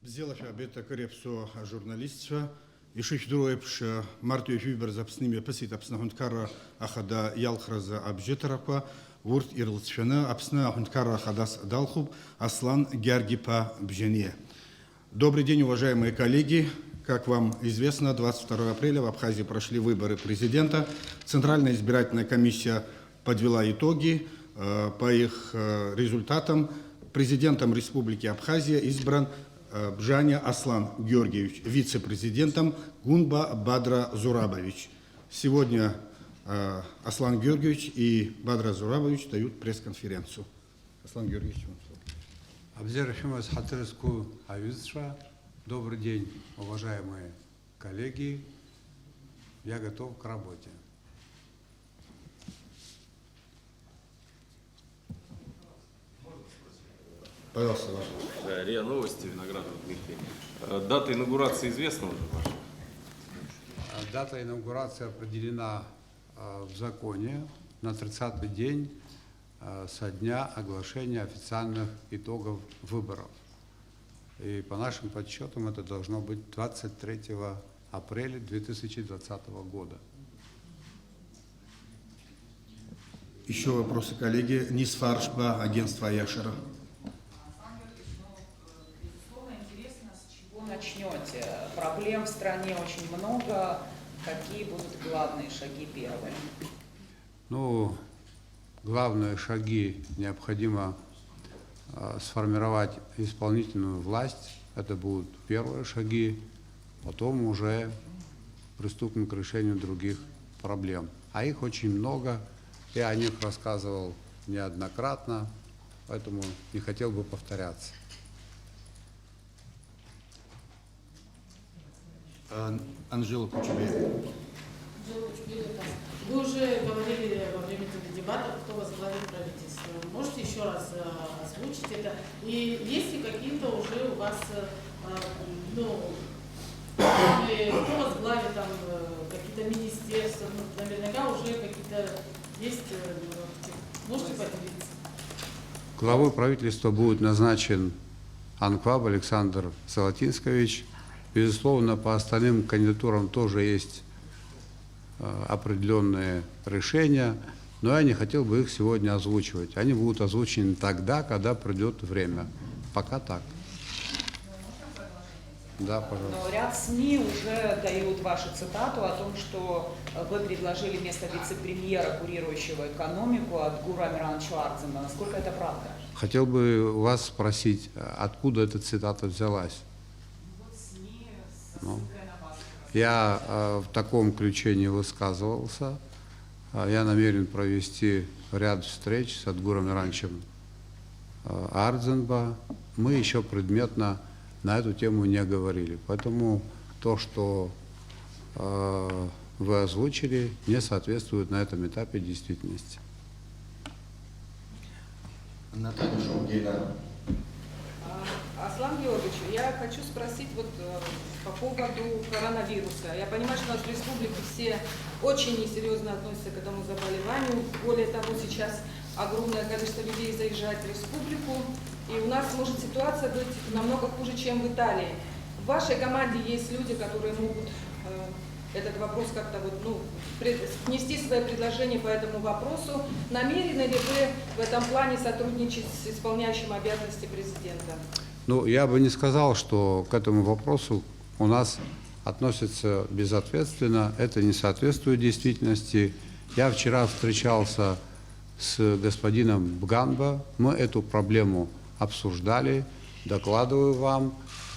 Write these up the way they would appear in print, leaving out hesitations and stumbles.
Сделавши обета коррепсу журналистства, и шифдруепш мартию фибер запсними пасит апснахунткара ахада ялхраза абжетарапа, урт ирлцшана апсна ахунткара ахадас далхуб Аслан Гяргипа Бжение. Добрый день, уважаемые коллеги. Как вам известно, 22 апреля в Абхазии прошли выборы президента. Центральная избирательная комиссия подвела итоги. По их результатам президентом Республики Абхазия избран Бжаня Аслан Георгиевич, вице-президентом Гунба Бадра Зурабович. Сегодня Аслан Георгиевич и Бадра Зурабович дают пресс-конференцию. Аслан Георгиевич, вам слово. Добрый день, уважаемые коллеги. Я готов к работе. Пожалуйста, ваш. РИА Новости, Виноградов Дмитрий. Дата инаугурации известна уже ваша? Дата инаугурации определена в законе на 30-й день со дня оглашения официальных итогов выборов. И по нашим подсчетам это должно быть 23 апреля 2020 года. Еще вопросы, коллеги. Нисфаршба, агентство Яшера. Начнете? Проблем в стране очень много. Какие будут главные шаги первые? Ну, главные шаги необходимо сформировать исполнительную власть. Это будут первые шаги. Потом уже приступим к решению других проблем. А их очень много. Я о них рассказывал неоднократно, поэтому не хотел бы повторяться. Анжела Кучебеева. Вы уже говорили во время дебатов, кто возглавит правительство. Можете еще раз озвучить это? И есть ли какие-то уже у вас, кто возглавит там какие-то министерства, наверняка уже какие-то есть, можете поделиться? Главой правительства будет назначен Анкваб Александр Золотинскович. Безусловно, по остальным кандидатурам тоже есть определенные решения, но я не хотел бы их сегодня озвучивать. Они будут озвучены тогда, когда придет время. Пока так. Да, пожалуйста. Но ряд СМИ уже дают вашу цитату о том, что вы предложили вместо вице-премьера, курирующего экономику, от Гура Амирановича Ардзена. Насколько это правда? Хотел бы вас спросить, откуда эта цитата взялась? Я в таком ключе не высказывался. Я намерен провести ряд встреч с Адгуром Иранчем Ардзенба. Мы еще предметно на эту тему не говорили. Поэтому то, что вы озвучили, не соответствует на этом этапе действительности. Наталья Шумгина. Аслан Георгиевич, я хочу спросить вот по поводу коронавируса. Я понимаю, что у нас в республике все очень несерьезно относятся к этому заболеванию. Более того, сейчас огромное количество людей заезжает в республику. И у нас может ситуация быть намного хуже, чем в Италии. В вашей команде есть люди, которые могут этот вопрос как-то внести свои предложения по этому вопросу. Намерены ли вы в этом плане сотрудничать с исполняющим обязанности президента? Ну, я бы не сказал, что к этому вопросу у нас относятся безответственно. Это не соответствует действительности. Я вчера встречался с господином Бганба. Мы эту проблему обсуждали. Докладываю вам.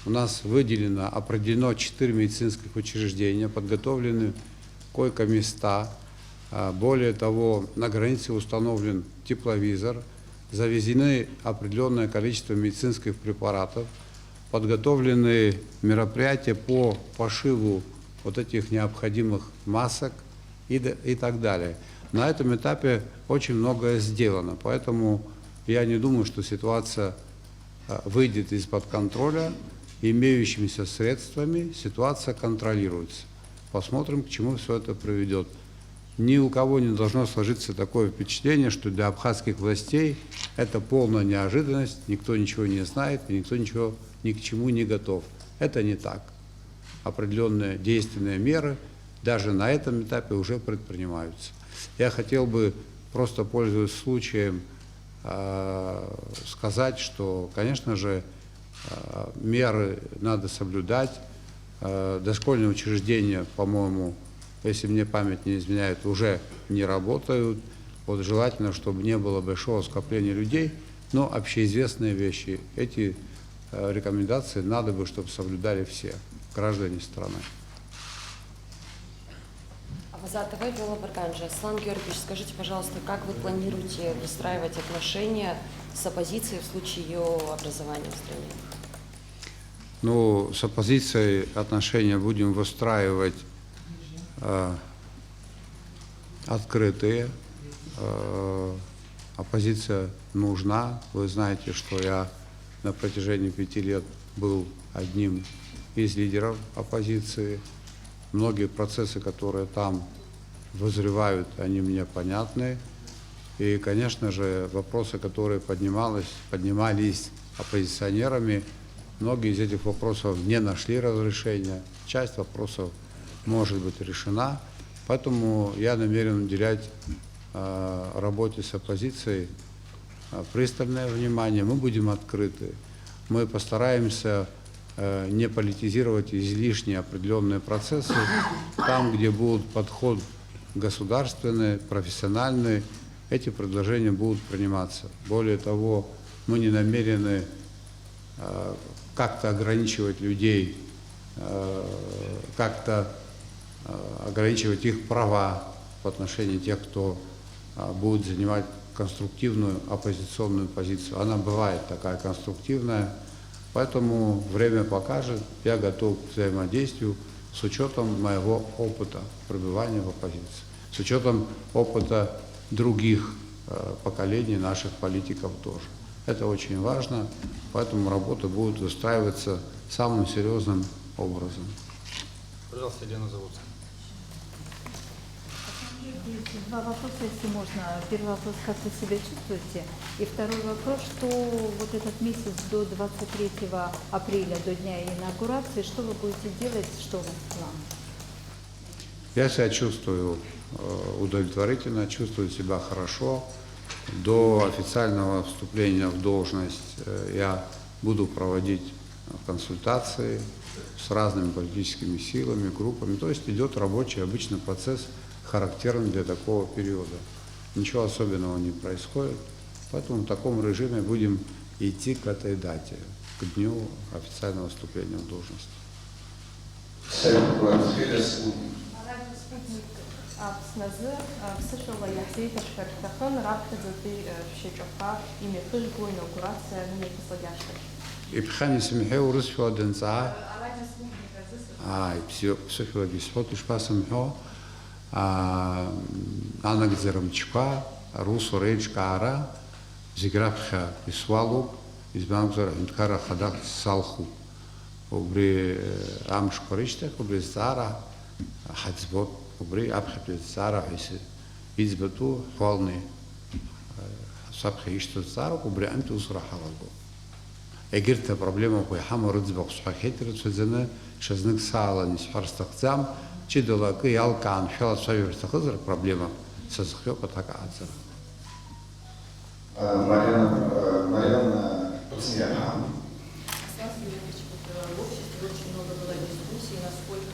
У нас определено 4 медицинских учреждения, подготовлены койко-места. Более того, на границе установлен тепловизор. Завезены определенное количество медицинских препаратов, подготовлены мероприятия по пошиву вот этих необходимых масок и так далее. На этом этапе очень многое сделано, поэтому я не думаю, что ситуация выйдет из-под контроля. Имеющимися средствами ситуация контролируется. Посмотрим, к чему все это приведет. ни у кого не должно сложиться такое впечатление, что для абхазских властей это полная неожиданность, никто ничего не знает, и никто ничего ни к чему не готов. Это не так. Определенные действенные меры даже на этом этапе уже предпринимаются. Я хотел бы, просто пользуясь случаем, сказать, что, конечно же, меры надо соблюдать. Дошкольные учреждения, по-моему, если мне память не изменяет, уже не работают. Вот желательно, чтобы не было большого скопления людей, но общеизвестные вещи. Эти рекомендации надо бы, чтобы соблюдали все граждане страны. Давай Барганджи. Аслан Георгиевич, скажите, пожалуйста, как вы планируете выстраивать отношения с оппозицией в случае ее образования в стране? Ну, с оппозицией отношения будем выстраивать открытые. Оппозиция нужна. Вы знаете, что я на протяжении 5 лет был одним из лидеров оппозиции. Многие процессы, которые там вызревают, они мне понятны. И, конечно же, вопросы, которые поднимались оппозиционерами, многие из этих вопросов не нашли разрешения. Часть вопросов может быть решена. Поэтому я намерен уделять работе с оппозицией пристальное внимание. Мы будем открыты. Мы постараемся не политизировать излишние определенные процессы. Там, где будет подход государственный, профессиональный, эти предложения будут приниматься. Более того, мы не намерены как-то ограничивать людей, как-то ограничивать их права в отношении тех, кто будет занимать конструктивную оппозиционную позицию. Она бывает такая конструктивная, поэтому время покажет. Я готов к взаимодействию с учетом моего опыта пребывания в оппозиции, с учетом опыта других поколений наших политиков тоже. Это очень важно, поэтому работа будет выстраиваться самым серьезным образом. Пожалуйста, Елена Заводская. Два вопроса, если можно. Первый вопрос, как вы себя чувствуете? И второй вопрос, что вот этот месяц до 23 апреля, до дня инаугурации, что вы будете делать, что у вас план? Я себя чувствую удовлетворительно, чувствую себя хорошо. До официального вступления в должность я буду проводить консультации с разными политическими силами, группами. То есть идет рабочий обычный процесс, характерный для такого периода. Ничего особенного не происходит, поэтому в таком режиме будем идти к этой дате, к дню официального вступления в должность. Абсназы всышла яхсейта шкартахан рабтазаты шечофа имя го инаугурация на непосладящих. И пхани смехе урысфила денца. Все бисфот ишпасамхо. Анак зерамчпа, русу рейчкара, зиграфха исвалук, избамзор инткара хадак салху. Убри амшкориштех, убри зара, хацбот, убри абхепли зара, избату хвалны. Сабхи ишто зара, убри амти усра хавалгу. Егерта проблема хуйхама рыцбак сухахетры цузена, шазнык сала нисфарстахцам, чидолак и алкан, фиалат савирстахазар проблема сазхёпа такаацер. Марьяна Пацияна. В обществе очень много было дискуссий, насколько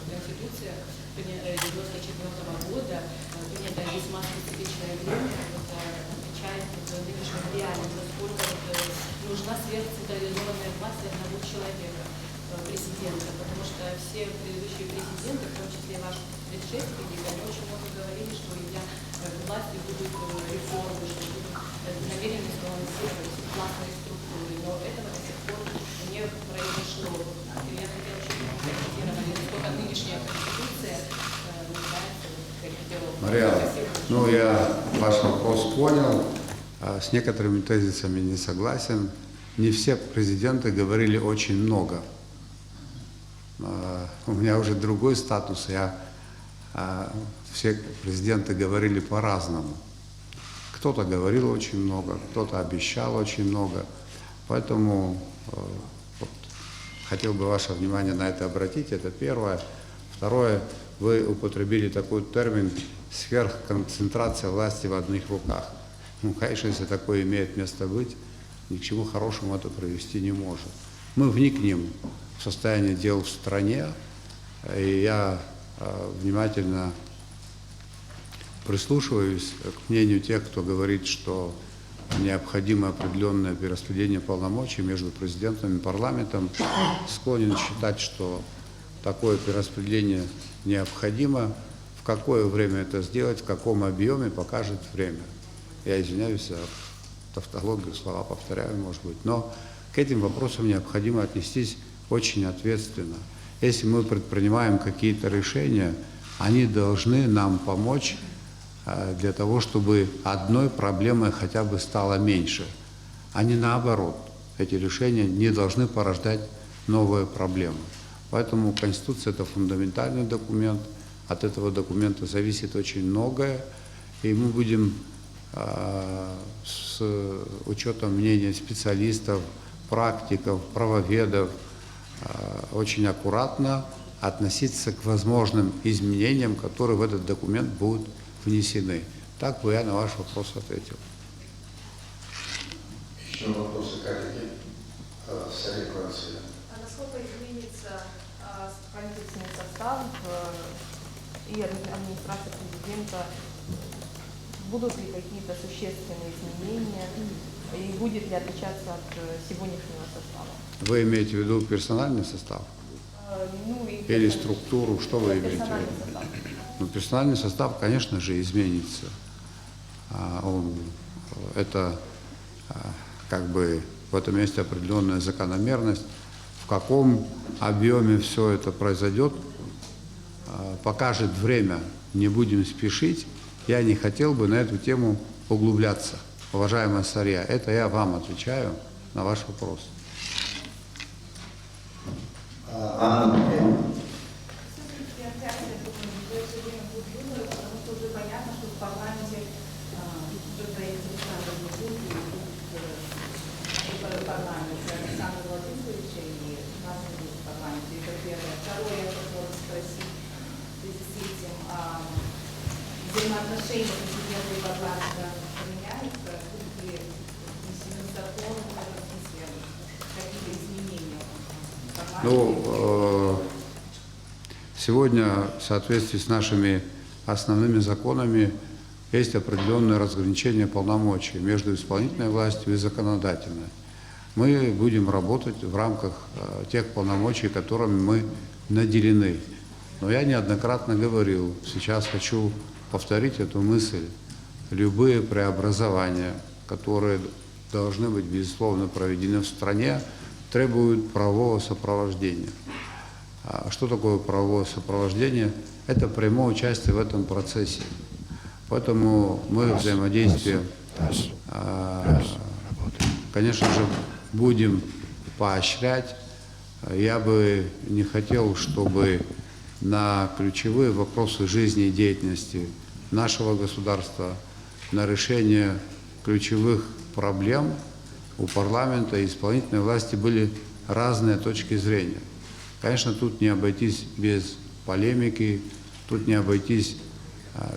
Конституция 1994 года, принятая весьма специфичное время, отвечает нынешним реалиям, насколько нужна сверхцентрализованная власть одного человека, президента, потому что все предыдущие президенты, в том числе ваши предшественники, они очень много говорили, что идя к власти будут реформы, что будут намерены сбалансировать властные структуры, но этого до сих пор не произошло. Я хотела еще прокомментировать, насколько нынешняя конституция нуждается в корректировке. Марьяна, ну я ваш вопрос понял, с некоторыми тезисами не согласен. Не все президенты говорили очень много. У меня уже другой статус, я все президенты говорили по-разному. Кто-то говорил очень много, кто-то обещал очень много. Поэтому вот, хотел бы ваше внимание на это обратить. Это первое. Второе, вы употребили такой термин «сверхконцентрация власти в одних руках». Ну, конечно, если такое имеет место быть, ни к чему хорошему это привести не может. Мы вникнем в состояние дел в стране, и я внимательно прислушиваюсь к мнению тех, кто говорит, что необходимо определенное перераспределение полномочий между президентом и парламентом. Склонен считать, что такое перераспределение необходимо. В какое время это сделать, в каком объеме, покажет время. Я извиняюсь за тавтологию, слова повторяю, может быть, но к этим вопросам необходимо отнестись очень ответственно. Если мы предпринимаем какие-то решения, они должны нам помочь для того, чтобы одной проблемой хотя бы стало меньше, а не наоборот. Эти решения не должны порождать новые проблемы. Поэтому Конституция – это фундаментальный документ, от этого документа зависит очень многое, и мы будем с учетом мнения специалистов, практиков, правоведов очень аккуратно относиться к возможным изменениям, которые в этот документ будут внесены. Так бы я на ваш вопрос ответил. Еще вопросы, коллеги? Совет Франции. А насколько изменится правительственный состав и администрация президента? Будут ли какие-то существенные изменения и будет ли отличаться от сегодняшнего состава? Вы имеете в виду персональный состав? Ну, Или структуру? Что вы имеете в персональный виду? состав. Ну, персональный состав, конечно же, изменится. Это как бы в этом есть определенная закономерность. В каком объеме все это произойдет, покажет время. Не будем спешить. Я не хотел бы на эту тему углубляться. Уважаемая Сарья, это я вам отвечаю на ваш вопрос. Анна Дмитриевна. Взаимоотношения президента и парламента поменяются, будут ли внесены законы в этом смысле, какие-то изменения в парламенте? Ну, сегодня в соответствии с нашими основными законами есть определенное разграничение полномочий между исполнительной властью и законодательной. Мы будем работать в рамках тех полномочий, которыми мы наделены. Но я неоднократно говорил, сейчас хочу повторить эту мысль. Любые преобразования, которые должны быть, безусловно, проведены в стране, требуют правового сопровождения. А что такое правовое сопровождение? Это прямое участие в этом процессе. Поэтому мы взаимодействие, конечно же, будем поощрять. Я бы не хотел, чтобы на ключевые вопросы жизни и деятельности нашего государства, на решение ключевых проблем у парламента и исполнительной власти были разные точки зрения. Конечно, тут не обойтись без полемики, тут не обойтись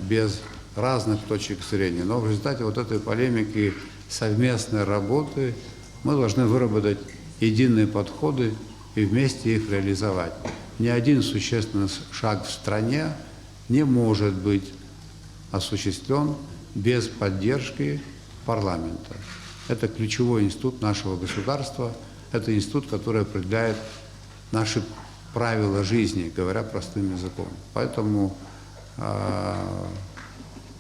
без разных точек зрения. Но в результате вот этой полемики, совместной работы мы должны выработать единые подходы и вместе их реализовать. Ни один существенный шаг в стране не может быть осуществлен без поддержки парламента. Это ключевой институт нашего государства, это институт, который определяет наши правила жизни, говоря простым языком. Поэтому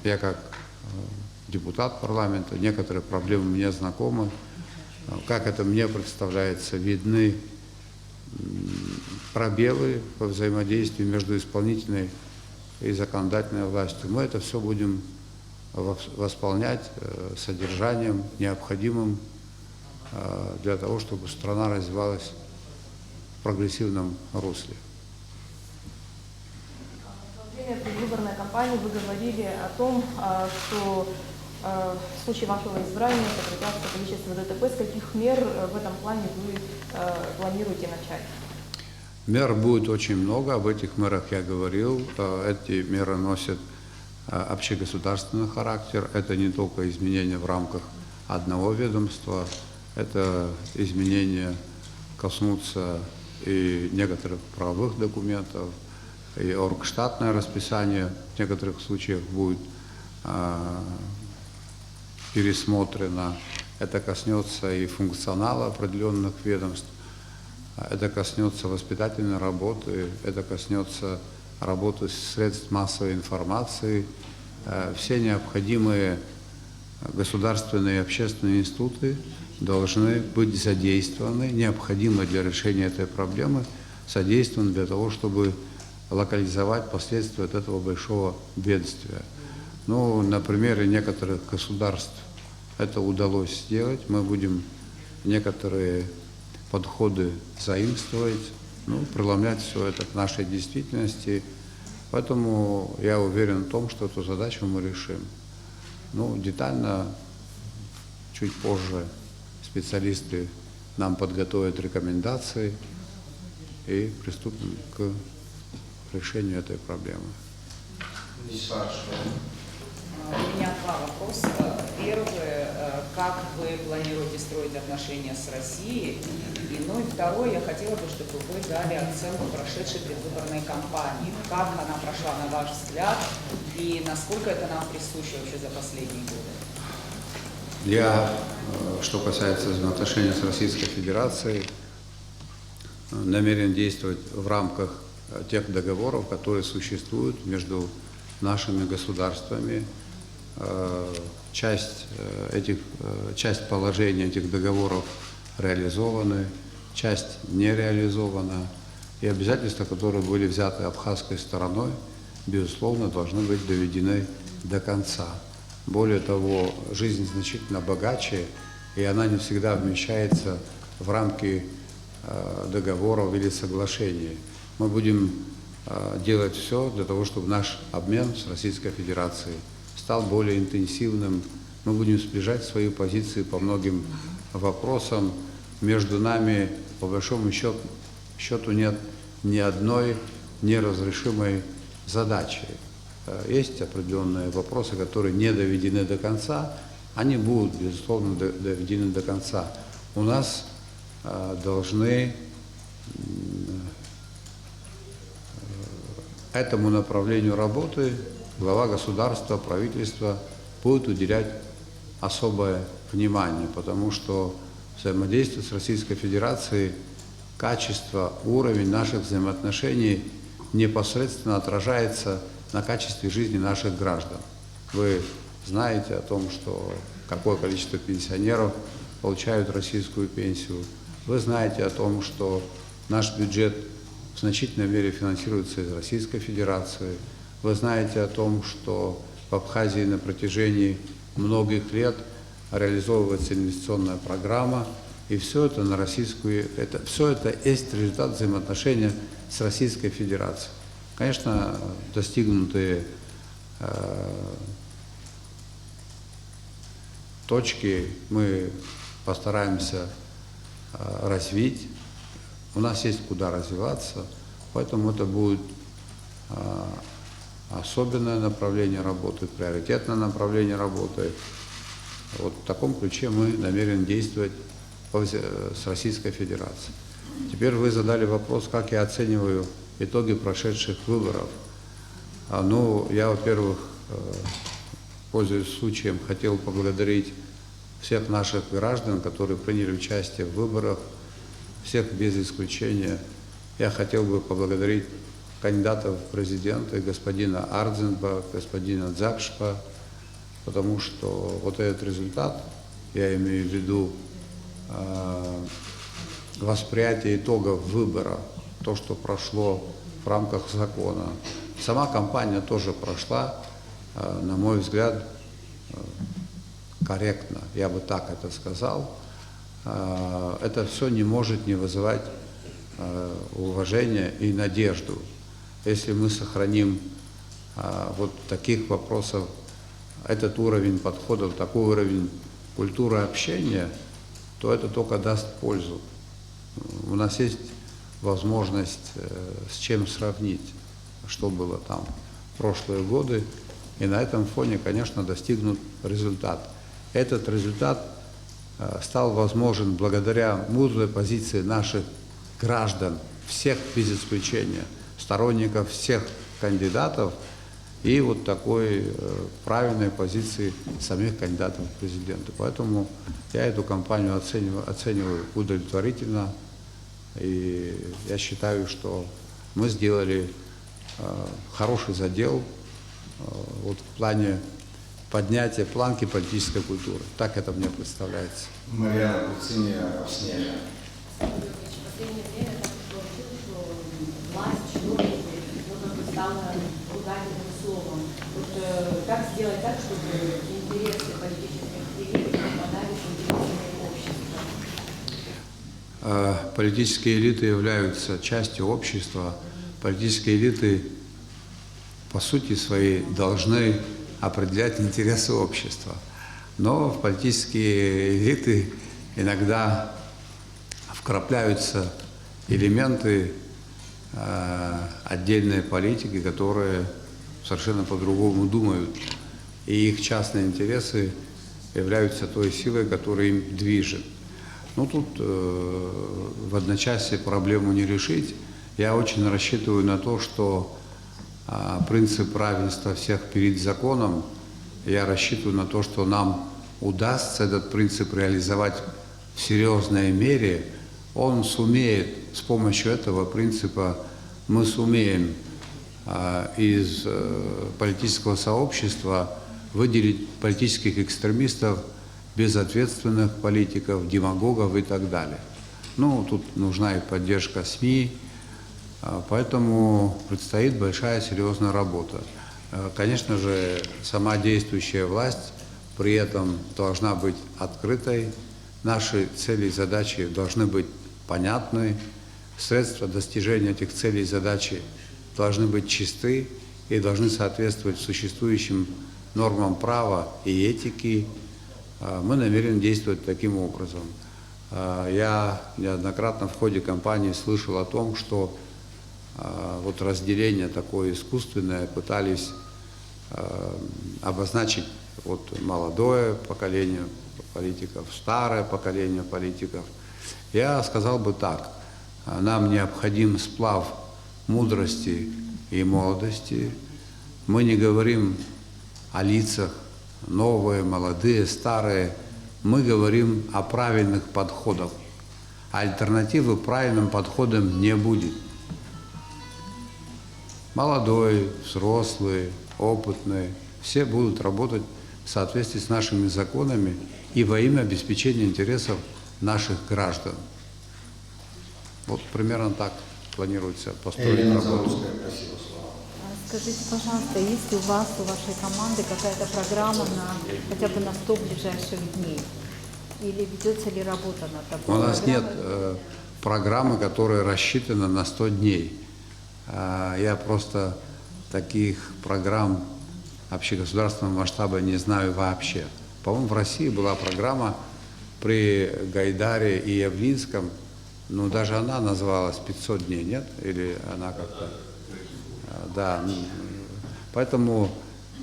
я как депутат парламента, некоторые проблемы мне знакомы, как это мне представляется, видны пробелы по взаимодействию между исполнительной и законодательной властью. Мы это все будем восполнять содержанием, необходимым для того, чтобы страна развивалась в прогрессивном русле. Во время выступления, в предвыборной кампании вы говорили о том, что в случае вашего избрания сократятся количество ДТП. С каких мер в этом плане вы планируете начать? Мер будет очень много, об этих мерах я говорил. Эти меры носят общегосударственный характер. Это не только изменения в рамках одного ведомства, это изменения коснутся и некоторых правовых документов, и оргштатное расписание в некоторых случаях будет пересмотрено. Это коснется и функционала определенных ведомств, это коснется воспитательной работы, это коснется работы средств массовой информации. Все необходимые государственные и общественные институты должны быть задействованы, необходимы для решения этой проблемы, содействованы для того, чтобы локализовать последствия от этого большого бедствия. Ну, на примере некоторых государств это удалось сделать. Мы будем некоторые подходы заимствовать, ну, преломлять все это к нашей действительности. Поэтому я уверен в том, что эту задачу мы решим. Ну, детально чуть позже специалисты нам подготовят рекомендации и приступим к решению этой проблемы. У меня два вопроса. Первый, как вы планируете строить отношения с Россией? И второй, я хотела бы, чтобы вы дали оценку прошедшей предвыборной кампании. Как она прошла, на ваш взгляд, и насколько это нам присуще вообще за последние годы? Я, что касается взаимоотношений с Российской Федерацией, намерен действовать в рамках тех договоров, которые существуют между нашими государствами. Часть положений этих договоров реализованы, часть не реализована. И обязательства, которые были взяты абхазской стороной, безусловно, должны быть доведены до конца. Более того, жизнь значительно богаче, и она не всегда вмещается в рамки договоров или соглашений. Мы будем делать все для того, чтобы наш обмен с Российской Федерацией стал более интенсивным. Мы будем сближать свои позиции по многим вопросам. Между нами, по большому счету, нет ни одной неразрешимой задачи. Есть определенные вопросы, которые не доведены до конца. Они будут, безусловно, доведены до конца. У нас должны этому направлению работы глава государства, правительства будет уделять особое внимание, потому что взаимодействие с Российской Федерацией, качество, уровень наших взаимоотношений непосредственно отражается на качестве жизни наших граждан. Вы знаете о том, что какое количество пенсионеров получают российскую пенсию. Вы знаете о том, что наш бюджет в значительной мере финансируется из Российской Федерации. Вы знаете о том, что в Абхазии на протяжении многих лет реализовывается инвестиционная программа, и все это все это есть результат взаимоотношения с Российской Федерацией. Конечно, достигнутые точки мы постараемся развить. У нас есть куда развиваться, поэтому это будет особенное направление работы, приоритетное направление работы. Вот в таком ключе мы намерены действовать с Российской Федерацией. Теперь вы задали вопрос, как я оцениваю итоги прошедших выборов. Ну, я, во-первых, пользуясь случаем, хотел поблагодарить всех наших граждан, которые приняли участие в выборах, всех без исключения. Я хотел бы поблагодарить кандидатов в президенты, господина Ардзенба, господина Дзякшпа, потому что вот этот результат, я имею в виду восприятие итогов выбора, то, что прошло в рамках закона. Сама кампания тоже прошла, на мой взгляд, корректно, я бы так это сказал. Это все не может не вызывать уважения и надежду. Если мы сохраним вот таких вопросов, этот уровень подходов, такой уровень культуры общения, то это только даст пользу. У нас есть возможность с чем сравнить, что было там в прошлые годы, и на этом фоне, конечно, достигнут результат. Этот результат стал возможен благодаря мудрой позиции наших граждан, всех без исключения, сторонников всех кандидатов и вот такой правильной позиции самих кандидатов в президенты. Поэтому я эту кампанию оцениваю удовлетворительно, и я считаю, что мы сделали хороший задел вот в плане поднятия планки политической культуры. Так это мне представляется. Марьяна Куциния, Снежа. В последнее время так получилось, что власть, чиновники, можно стало ругательным словом. Вот как сделать так, чтобы интересы политических элит попадали в интересы общества? Политические элиты являются частью общества. Политические элиты, по сути своей, должны определять интересы общества. Но в политические элиты иногда вкрапляются элементы отдельной политики, которые совершенно по-другому думают. И их частные интересы являются той силой, которая им движет. Ну, тут в одночасье проблему не решить. Я очень рассчитываю на то, что принцип равенства всех перед законом, я рассчитываю на то, что нам удастся этот принцип реализовать в серьезной мере. Он сумеет, с помощью этого принципа мы сумеем из политического сообщества выделить политических экстремистов, безответственных политиков, демагогов и так далее. Ну, тут нужна и поддержка СМИ, поэтому предстоит большая серьезная работа. Конечно же, сама действующая власть при этом должна быть открытой, наши цели и задачи должны быть понятны, средства достижения этих целей и задач должны быть чисты и должны соответствовать существующим нормам права и этики. Мы намерены действовать таким образом. Я неоднократно в ходе кампании слышал о том, что вот разделение такое искусственное пытались обозначить вот молодое поколение политиков, старое поколение политиков. Я сказал бы так: нам необходим сплав мудрости и молодости. Мы не говорим о лицах новые, молодые, старые. Мы говорим о правильных подходах. Альтернативы правильным подходам не будет. Молодой, взрослый, опытный, все будут работать в соответствии с нашими законами и во имя обеспечения интересов наших граждан. Вот примерно так планируется построить работу. Скажите, пожалуйста, есть ли у вас, у вашей команды какая-то программа хотя бы на 100 ближайших дней? Или ведется ли работа над такой У нас программой? нет программы, которая рассчитана на 100 дней. Я просто таких программ общегосударственного масштаба не знаю вообще. По-моему, в России была программа при Гайдаре и Явлинском, но даже она называлась 500 дней, нет? Или она как-то... Да. Поэтому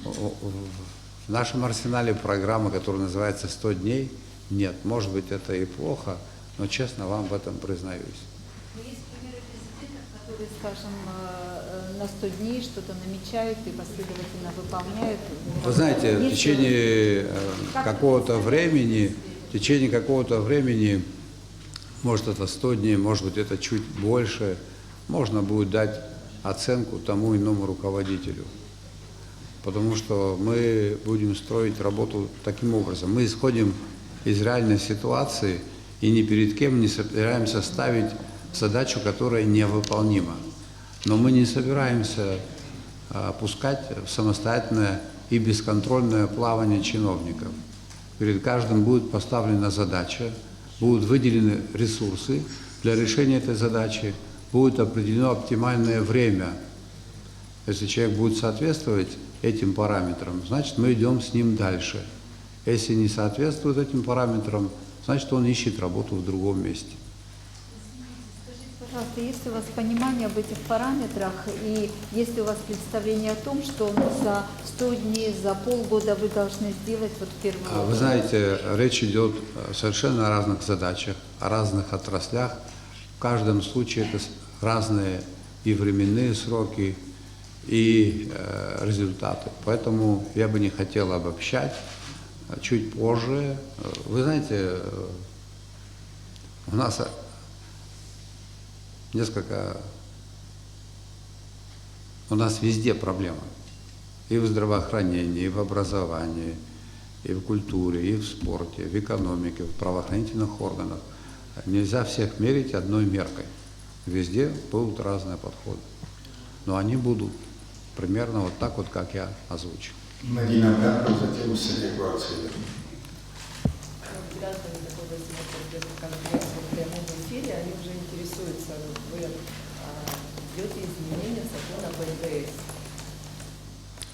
в нашем арсенале программы, которая называется 100 дней, нет. Может быть, это и плохо, но честно вам в этом признаюсь. Которые, скажем, на 100 дней что-то намечают и последовательно выполняют. Вы знаете, в течение какого-то времени, может это 100 дней, может быть это чуть больше, можно будет дать оценку тому иному руководителю. Потому что мы будем строить работу таким образом. Мы исходим из реальной ситуации и ни перед кем не собираемся ставить задачу, которая невыполнима. Но мы не собираемся пускать в самостоятельное и бесконтрольное плавание чиновников. Перед каждым будет поставлена задача, будут выделены ресурсы для решения этой задачи, будет определено оптимальное время Если человек будет соответствовать этим параметрам, значит, мы идем с ним дальше. Если не соответствует этим параметрам, значит, он ищет работу в другом месте. Пожалуйста, есть у вас понимание об этих параметрах и есть ли у вас представление о том, что за 100 дней, за полгода вы должны сделать вот первую? Вы знаете, речь идет совершенно о разных задачах, о разных отраслях. В каждом случае это разные и временные сроки, и результаты. Поэтому я бы не хотел обобщать. Чуть позже, вы знаете, у нас у нас везде проблемы. И в здравоохранении, и в образовании, и в культуре, и в спорте, в экономике, в правоохранительных органах. Нельзя всех мерить одной меркой. Везде будут разные подходы. Но они будут примерно вот так вот, как я озвучил. Марина Гарбар, затем Сергей. Граждане, которые смотрят эту конференцию в прямом эфире, они уже интересуются, вы ведете изменения закона об НДС.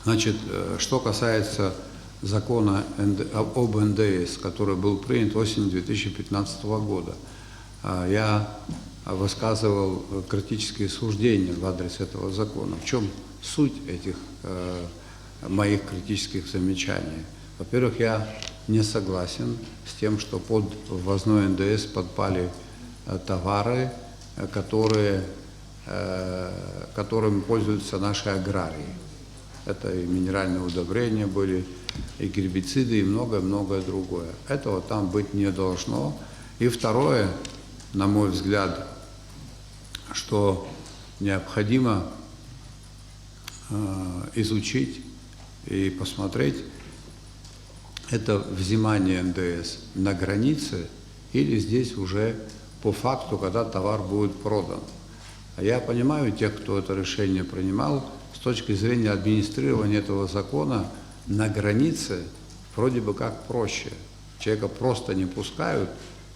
Значит, что касается закона об НДС, который был принят осенью 2015 года, я высказывал критические суждения в адрес этого закона. В чем суть этих моих критических замечаний? Во-первых, я не согласен с тем, что под ввозной НДС подпали товары, которыми пользуются наши аграрии. Это и минеральные удобрения были, и гербициды, и многое-многое другое. Этого там быть не должно. И второе, на мой взгляд, что необходимо изучить и посмотреть, это взимание НДС на границе или здесь уже по факту, когда товар будет продан. А я понимаю тех, кто это решение принимал, с точки зрения администрирования этого закона на границе вроде бы как проще. Человека просто не пускают,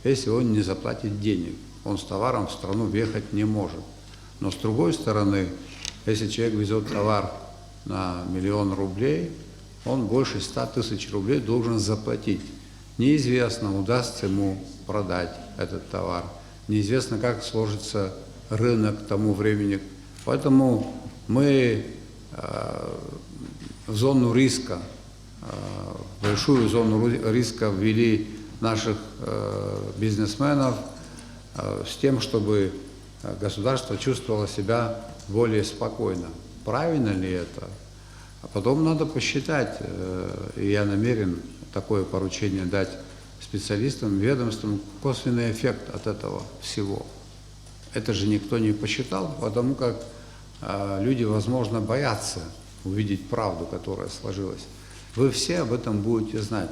если он не заплатит денег. Он с товаром в страну въехать не может. Но с другой стороны, если человек везет товар на 1 000 000 рублей, он больше 100 000 рублей должен заплатить. Неизвестно, удастся ему продать этот товар. Неизвестно, как сложится рынок к тому времени. Поэтому мы в зону риска, большую зону риска ввели наших бизнесменов с тем, чтобы государство чувствовало себя более спокойно. Правильно ли это? А потом надо посчитать, и я намерен такое поручение дать специалистам, ведомствам, косвенный эффект от этого всего. Это же никто не посчитал, потому как люди, возможно, боятся увидеть правду, которая сложилась. Вы все об этом будете знать.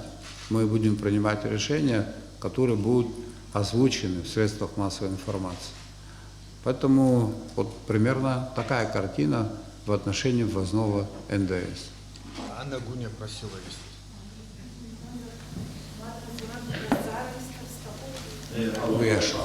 Мы будем принимать решения, которые будут озвучены в средствах массовой информации. Поэтому вот примерно такая картина в отношении ввозного НДС. Анна Гуня просила вести. Выше.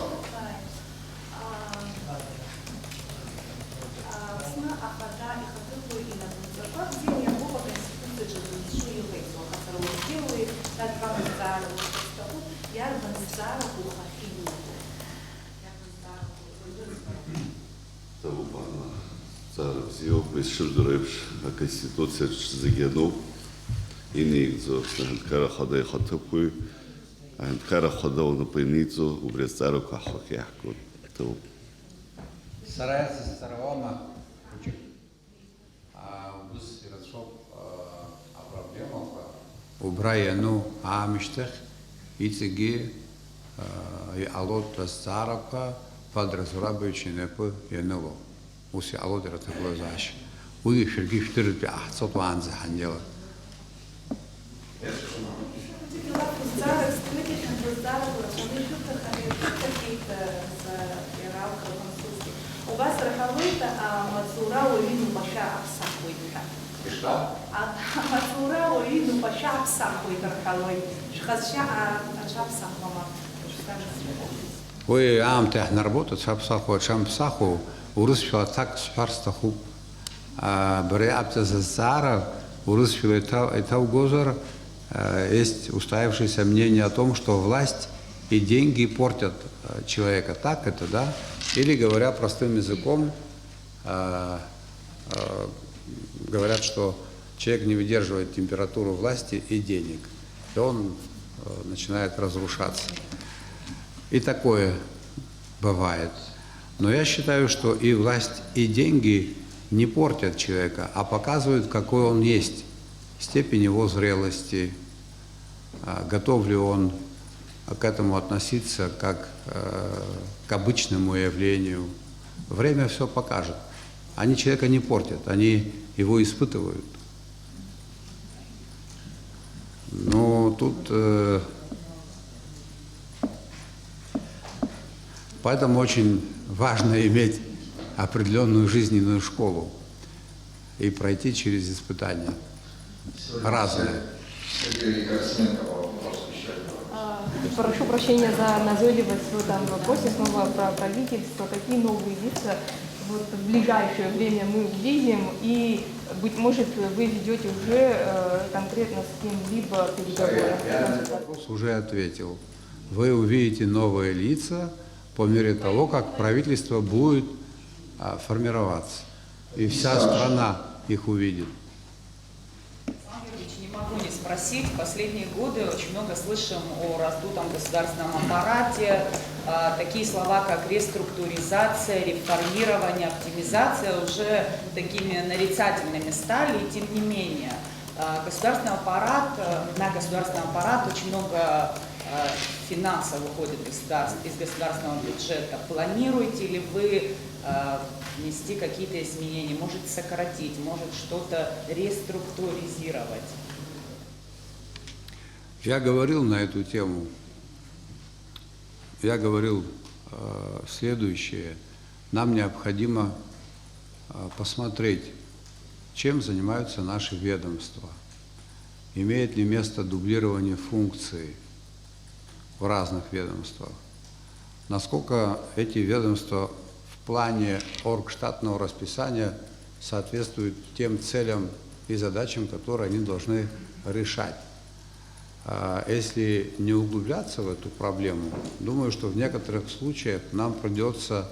Зио бешшурдуревш конституция зегенов инигзо хара хада хатапу хара хада он пойницо убрецаро кахахяхко то Старается старовама учить. А у нас ирашоп о проблемах убраяну амиштех ицеги и алот старапа подразурабычи непы янело. Уси алодера такой заш. Уи шерги штырт би ахцот ванза ханела. У вас рахавита, а мацура уину баша абсахуита. Что? А мацура уину баша абсахуита рахавит. Шхазша абсахуама. Вы амте на работу шапсаху шампсаху урысча так спарстаху Бреапта Зацара, Урысфил Этаугозар, есть устоявшееся мнение о том, что власть и деньги портят человека. Так это, да? Или, говоря простым языком, говорят, что человек не выдерживает температуру власти и денег, и он начинает разрушаться. И такое бывает. Но я считаю, что и власть, и деньги не портят человека, а показывают, какой он есть, степень его зрелости, готов ли он к этому относиться как к обычному явлению. Время все покажет. Они человека не портят, они его испытывают. Но тут поэтому очень важно иметь определенную жизненную школу и пройти через испытания разные. Прошу прощения за назойливость в этом вопросе, снова про правительство. Какие новые лица вот в ближайшее время мы увидим, и, быть может, вы ведете уже конкретно с кем-либо переговоры? Я на вопрос уже ответил. Вы увидите новые лица по мере того, как правительство будет формироваться. И вся страна их увидит. Не могу не спросить. В последние годы очень много слышим о раздутом государственном аппарате. Такие слова, как реструктуризация, реформирование, оптимизация уже такими нарицательными стали. И тем не менее, на государственный аппарат очень много финансов уходит из государственного бюджета. Планируете ли вы внести какие-то изменения, может сократить, может что-то реструктуризировать? Я говорил на эту тему. Я говорил следующее. Нам необходимо посмотреть, чем занимаются наши ведомства. Имеет ли место дублирование функций в разных ведомствах. Насколько эти ведомства в плане оргштатного расписания соответствуют тем целям и задачам, которые они должны решать. Если не углубляться в эту проблему, думаю, что в некоторых случаях нам придется,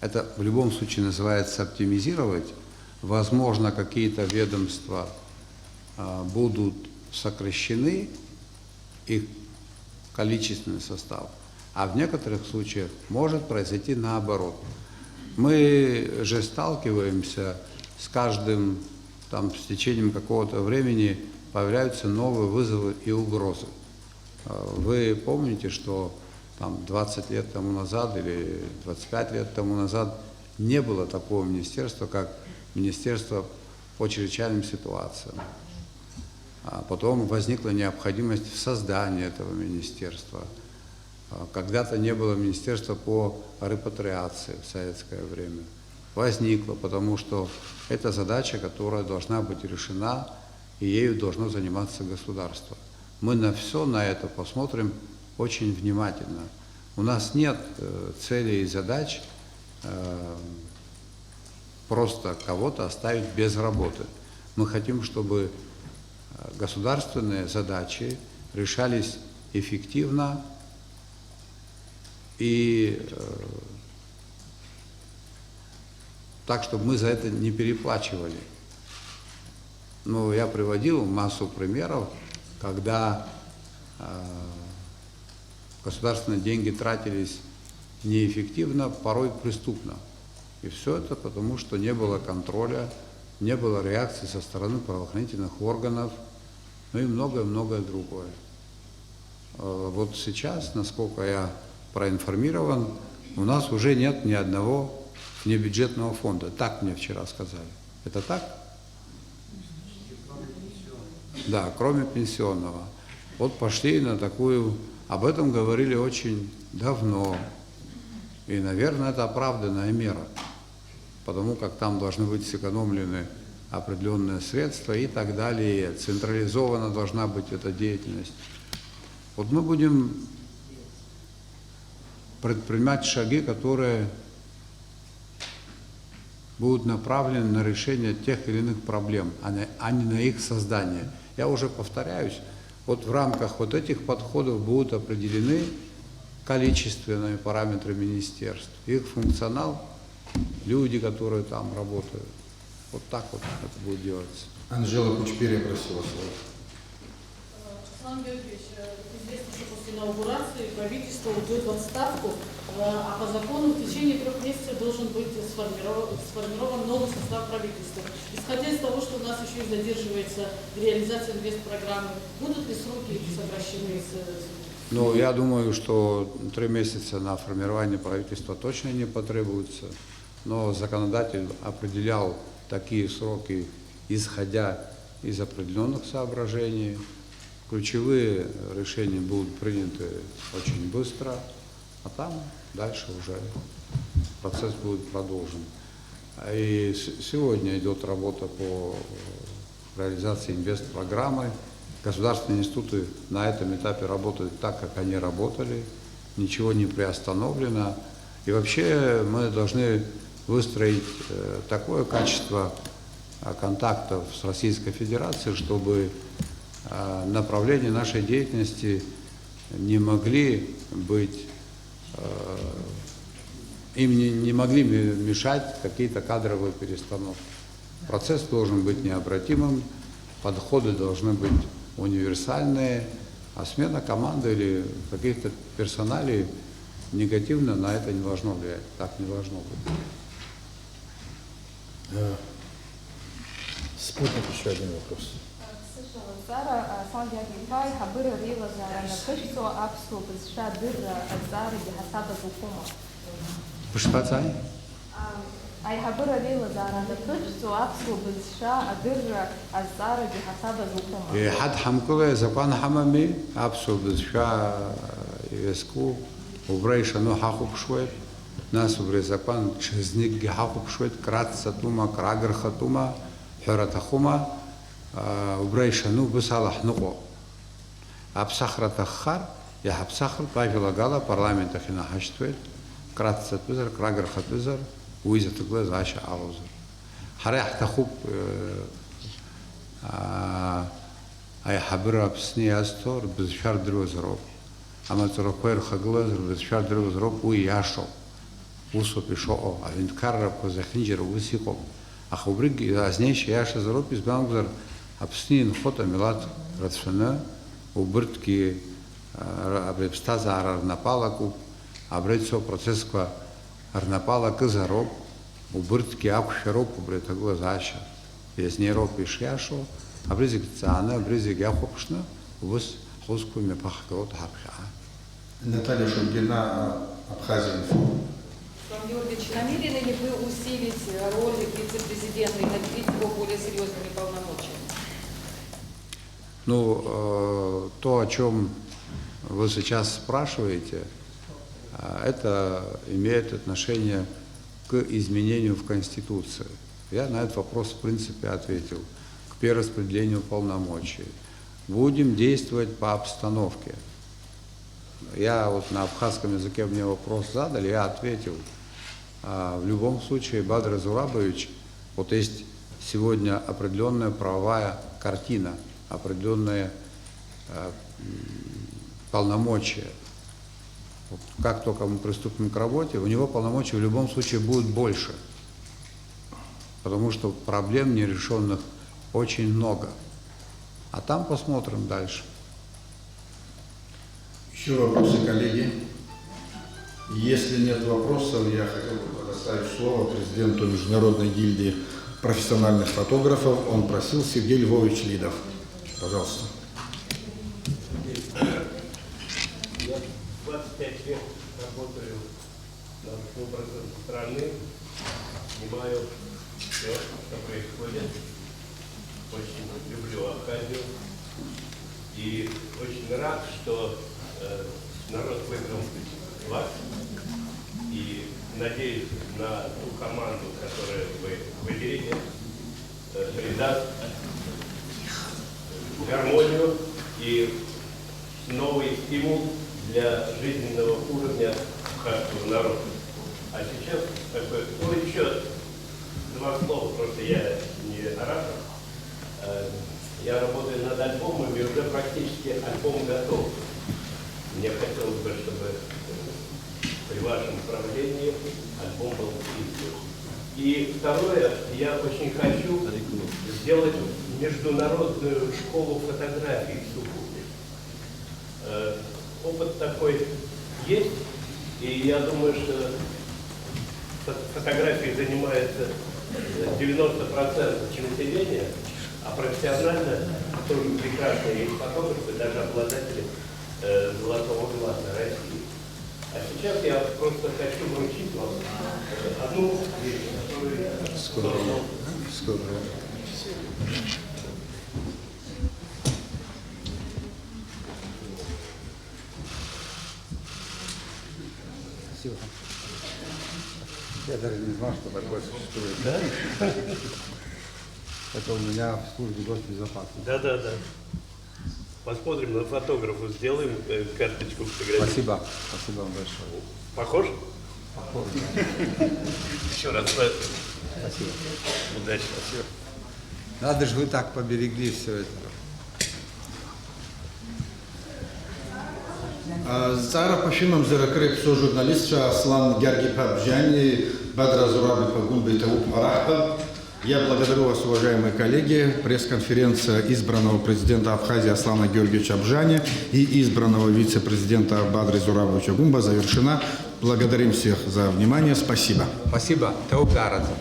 это в любом случае называется оптимизировать, возможно, какие-то ведомства будут сокращены, их количественный состав, а в некоторых случаях может произойти наоборот. Мы же сталкиваемся с каждым, с течением какого-то времени появляются новые вызовы и угрозы. Вы помните, что 20 лет тому назад или 25 лет тому назад не было такого министерства, как Министерство по чрезвычайным ситуациям. А потом возникла необходимость в создании этого министерства. Когда-то не было министерства по репатриации в советское время. Возникло, потому что это задача, которая должна быть решена, и ею должно заниматься государство. Мы на все на это посмотрим очень внимательно. У нас нет целей и задач просто кого-то оставить без работы. Мы хотим, чтобы государственные задачи решались эффективно и так, чтобы мы за это не переплачивали. Но я приводил массу примеров, когда государственные деньги тратились неэффективно, порой преступно. И все это потому, что не было контроля, не было реакции со стороны правоохранительных органов, ну и многое-многое другое. Вот сейчас, насколько я проинформирован, у нас уже нет ни одного внебюджетного фонда. Так мне вчера сказали. Это так? Да, кроме пенсионного. Вот пошли на такую... Об этом говорили очень давно. И, наверное, это оправданная мера. Потому как там должны быть сэкономлены определенные средства и так далее. Централизована должна быть эта деятельность. Вот мы будем предпринимать шаги, которые будут направлены на решение тех или иных проблем, а не на их создание. Я уже повторяюсь, вот в рамках вот этих подходов будут определены количественные параметры министерств, их функционал, люди, которые там работают. Вот так вот это будет делаться. Анжела Кучперия просила слово. Александр Георгиевич, известно, что после инаугурации правительство уйдет в отставку, а по закону в течение 3 месяцев должен быть сформирован новый состав правительства. Исходя из того, что у нас еще и задерживается реализация инвестпрограммы, будут ли сроки сокращены? Ну, я думаю, что 3 месяца на формирование правительства точно не потребуется, но законодатель определял такие сроки, исходя из определенных соображений. Ключевые решения будут приняты очень быстро, а там дальше уже процесс будет продолжен. И сегодня идет работа по реализации инвестпрограммы. Государственные институты на этом этапе работают так, как они работали, ничего не приостановлено. И вообще мы должны выстроить такое качество контактов с Российской Федерацией, чтобы направления нашей деятельности не могли быть, им не могли мешать какие-то кадровые перестановки. Процесс должен быть необратимым, подходы должны быть универсальные, а смена команды или каких-то персоналей негативно на это не должно влиять. Так не должно быть. Спутник, еще один вопрос. Пошпацай? حد حمكوه زبان حمامي أبسو بزشا يسكو وبريش أنو حقوق شوية ناس وبري زبان شزنيك حقوق شوية كرات ستوما كراجر ختوما حرة خوما وبريش أنو بصالح نقو أبسخرة تخر يا أبسخر باجلا قالا برلمان تخينا حشتويت كرات ستوزر كراجر ختوزر وإذا تقول عايشة عروزر حريح تخوب أي حبرة بسني أستور بزشار دروز روب أما تروكوير خجلزر بزشار دروز روب وياشو وصو بشوء عند كرر بزخنجر وسيقو أخبرك إذا أزنيش ياش زروب إزبانجر أبسني نخوت ميلاد رتفنا وبرتكي أبستاز عرر نبالكو أبريتسو процессква Арнапала Казароб, убыртки акушероб, убрет глазаща, из нейроб и шьяшо, обрезик цана, обрезик яхопшна, увыз хозку me пахкот хапха. Наталья Шульгина, Абхазия. Иван Георгиевич, намерены ли вы усилить роль вице-президента и наделить его более серьезными полномочиями? Ну, то, о чем вы сейчас спрашиваете, это имеет отношение к изменению в Конституции. Я на этот вопрос в принципе ответил. К перераспределению полномочий. Будем действовать по обстановке. Я вот на абхазском языке мне вопрос задали, я ответил. В любом случае, Бадр Зурабович, вот есть сегодня определенная правовая картина, определенные полномочия. Вот как только мы приступим к работе, у него полномочий в любом случае будет больше, потому что проблем нерешенных очень много. А там посмотрим дальше. Еще вопросы, коллеги? Если нет вопросов, я хотел бы предоставить слово президенту Международной гильдии профессиональных фотографов. Он просил Сергей Львович Лидов. Пожалуйста. 25 лет работаю над образом страны, снимаю все, что происходит. Очень люблю Абхазию и очень рад, что народ выбрал вас. И надеюсь на ту команду, которую вы выберете, придаст гармонию и новый стимул для жизненного уровня абхазского народа. А сейчас такой еще правительству. И второе, я очень хочу сделать международную школу фотографий в Сухуми. Опыт такой есть, и я думаю, что фотографией занимается 90% населения, а профессионально тоже прекрасные есть фотографы, даже обладатели золотого глаза России. А сейчас я просто хочу вручить вам одну вещь, которую... Спасибо. Я даже не знал, что такое существует. Да? Это у меня в службе госбезопасности. Да. Посмотрим на фотографа, сделаем карточку фотографии. Спасибо. Спасибо вам большое. Похож? Похож. Еще раз. Спасибо. Удачи. Спасибо. Надо же, вы так поберегли все это. Зара пашимам зеракреп со журналистша Аслан Гяргипабжани, Бадра Зураби Пагунбе Тауп Арахба. Я благодарю вас, уважаемые коллеги. Пресс-конференция избранного президента Абхазии Аслана Георгиевича Абжани и избранного вице-президента Бадры Зурабовича Гумба завершена. Благодарим всех за внимание. Спасибо. Спасибо. Тауп Гарадзе.